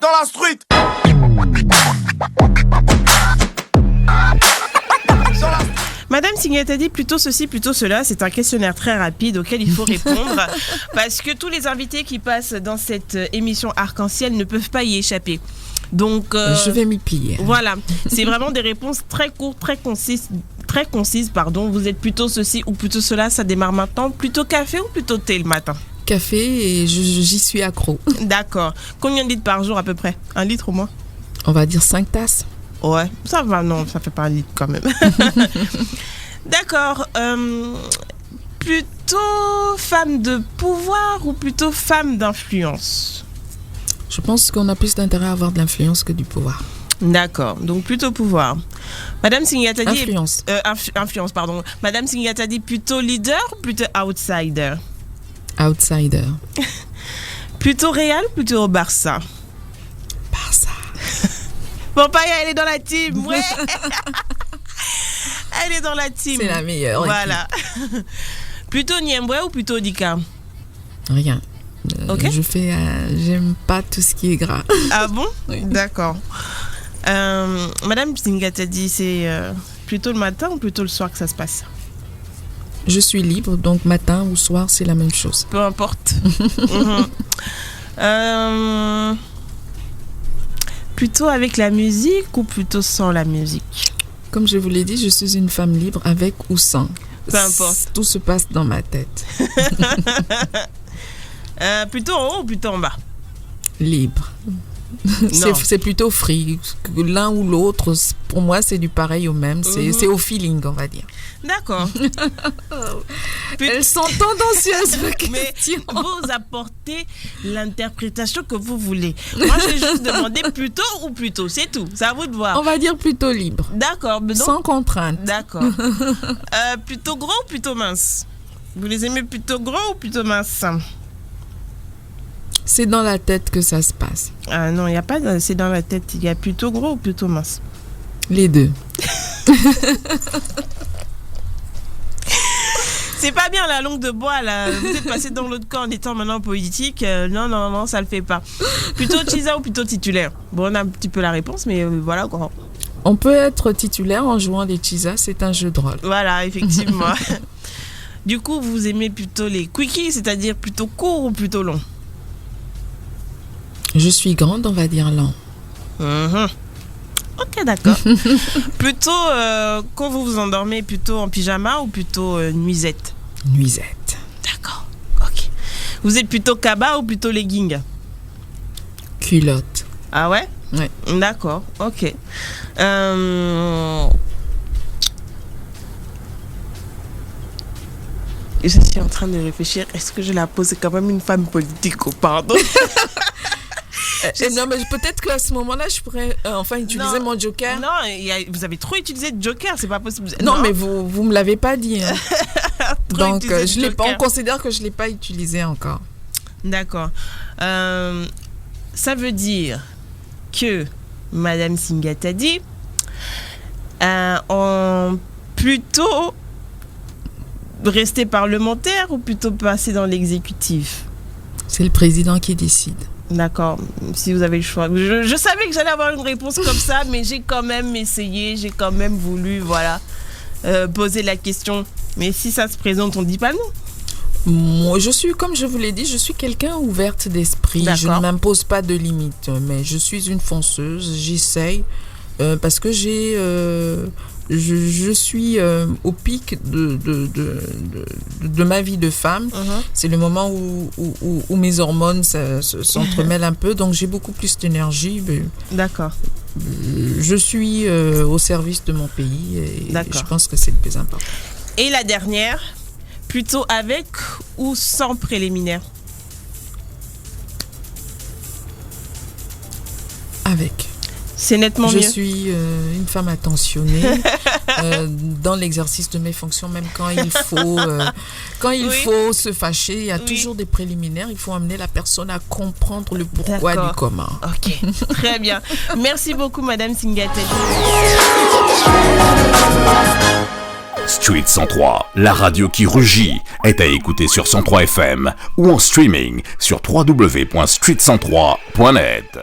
dans la street. Madame Signata dit plutôt ceci, plutôt cela. C'est un questionnaire très rapide auquel il faut répondre parce que tous les invités qui passent dans cette émission Arc-en-Ciel ne peuvent pas y échapper. Donc, je vais m'y plier. Voilà, c'est vraiment des réponses très courtes, très concises. Vous êtes plutôt ceci ou plutôt cela, ça démarre maintenant. Plutôt café ou plutôt thé le matin? Café et j'y suis accro. D'accord. Combien de litres par jour à peu près? 1 litre au moins? On va dire 5 tasses. Ouais, ça va, non, ça fait pas 1 litre quand même. D'accord. Plutôt femme de pouvoir ou plutôt femme d'influence? Je pense qu'on a plus d'intérêt à avoir de l'influence que du pouvoir. D'accord, donc plutôt pouvoir. Madame Signata dit... Influence. Influence, pardon. Madame Signata dit plutôt leader ou plutôt outsider? Outsider. Plutôt Real ou plutôt Barça? Barça. Bon, Paya, elle est dans la team, ouais. Elle est dans la team. C'est la meilleure. Voilà. Plutôt Niembwe ou plutôt Dika? Rien. Ok. J'aime pas tout ce qui est gras. Ah bon? Oui. D'accord. Madame Signata dit c'est plutôt le matin ou plutôt le soir que ça se passe? Je suis libre, donc matin ou soir, c'est la même chose. Peu importe. Plutôt avec la musique ou plutôt sans la musique? Comme je vous l'ai dit, je suis une femme libre avec ou sans. Peu importe. Tout se passe dans ma tête. Plutôt en haut ou plutôt en bas? Libre. C'est plutôt free. L'un ou l'autre, pour moi, c'est du pareil au même. C'est au feeling, on va dire. D'accord. Elles sont tendancieuses, vos mais questions. vous apportez l'interprétation que vous voulez. Moi, j'ai juste demandé plutôt ou plutôt. C'est tout. C'est à vous de voir. On va dire plutôt libre. D'accord. Sans contrainte. D'accord. Plutôt gros ou plutôt mince? Vous les aimez plutôt gros ou plutôt mince? C'est dans la tête que ça se passe. Ah non, il n'y a pas de... C'est dans la tête. Il y a plutôt gros ou plutôt mince? Les deux. C'est pas bien la langue de bois là. Vous êtes passé dans l'autre camp en étant maintenant politique. Non, ça le fait pas. Plutôt Chiza ou plutôt titulaire? Bon, on a un petit peu la réponse, mais voilà quoi. On peut être titulaire en jouant des Chiza, c'est un jeu de rôle. Voilà, effectivement. Du coup, vous aimez plutôt les quickies, c'est-à-dire plutôt court ou plutôt long? Je suis grande, on va dire lent. Ok, d'accord. Plutôt, quand vous vous endormez, plutôt en pyjama ou plutôt nuisette? Nuisette. D'accord, ok. Vous êtes plutôt kaba ou plutôt legging? Culotte. Ah ouais? Ouais. D'accord, ok. Je suis en train de réfléchir, est-ce que je la pose? C'est quand même une femme politique, oh, pardon. Non, mais peut-être qu'à ce moment-là, je pourrais utiliser mon joker. Non, vous avez trop utilisé de joker, c'est pas possible. Non, mais vous me l'avez pas dit. Hein. Donc, on considère que je l'ai pas utilisé encore. D'accord. Ça veut dire que Madame Signata dit plutôt rester parlementaire ou plutôt passer dans l'exécutif? C'est le président qui décide. D'accord, si vous avez le choix. Je savais que j'allais avoir une réponse comme ça, mais j'ai quand même essayé, j'ai quand même voulu, poser la question. Mais si ça se présente, on ne dit pas non. Moi, comme je vous l'ai dit, je suis quelqu'un ouverte d'esprit. D'accord. Je ne m'impose pas de limites, mais je suis une fonceuse. J'essaye parce que je suis au pic de ma vie de femme. C'est le moment où mes hormones s'entremêlent un peu, donc j'ai beaucoup plus d'énergie. D'accord. Je suis au service de mon pays et je pense que c'est le plus important. Et la dernière, plutôt avec ou sans préliminaire? Avec. C'est nettement mieux. Je suis une femme attentionnée dans l'exercice de mes fonctions, même quand il faut, faut se fâcher, il y a toujours des préliminaires. Il faut amener la personne à comprendre le pourquoi du comment. Ok, très bien. Merci beaucoup, Madame Signata. Street 103, la radio qui rugit, est à écouter sur 103 FM ou en streaming sur www.street103.net.